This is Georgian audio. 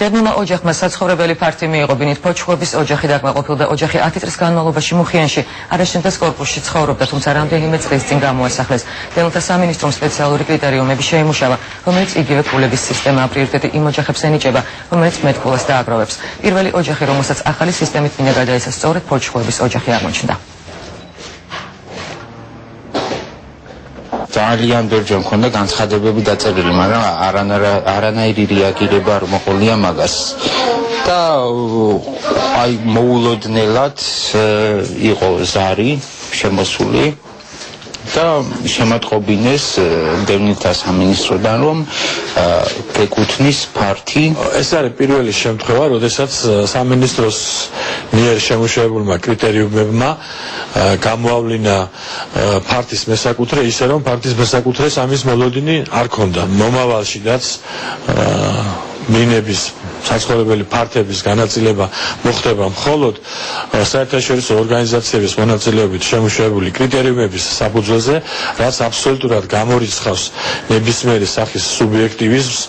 დევნილმა ოჯახმა საცხოვრებელი ფართი მიიღო, ბინით ფოჩხობის ოჯახი დაკმაყოფილდა. ოჯახი 10 წლის განმავლობაში მუხიანში არაშენდას კორპუსში ცხოვრობდა, თუმცა რამდენიმე წლის წინ გამოასახლეს. დევნილთა სამინისტრომ სპეციალური კრიტერიუმები შეიმუშავა, რომელიც იგივე ფულების სისტემაა. პრიორიტეტი იმ ოჯახებს ენიჭება, რომელიც მეტფულას დააგროვებს. პირველი ოჯახი, რომელსაც ახალი სისტემით მინდა გადაეცა, სწორედ ფოჩხობის ოჯახი აღმოჩნდა. ძალიან ბევრჯერ მქონდა განცხადებები დაწერილი, მაგრამ არანაირი რეაგირება არ მოყოლია მაგას. და აი მოულოდნელად იყო ზარი შემოსული და შემატყობინეს დევნილთა სამინისტროდან, რომ გეკუთვნის ფართი. ეს არის პირველი შემთხვევა, როდესაც სამინისტროს მიერ შემუშავებულმა კრიტერიუმებმა გამოავლინა ფართის მესაკუთრე ისე, რომ ფართის მესაკუთრეს ამის მოლოდინი არ ქონდა. მომავალშიდაც მინების საცხოვრებელი ფართების განაწილება მოხდება მხოლოდ საერთაშორისო ორგანიზაციების მონაწილეობით შემუშავებული კრიტერიუმების საფუძველზე, რაც აბსოლუტურად გამორიცხავს ნებისმიერი სახის სუბიექტივიზმს.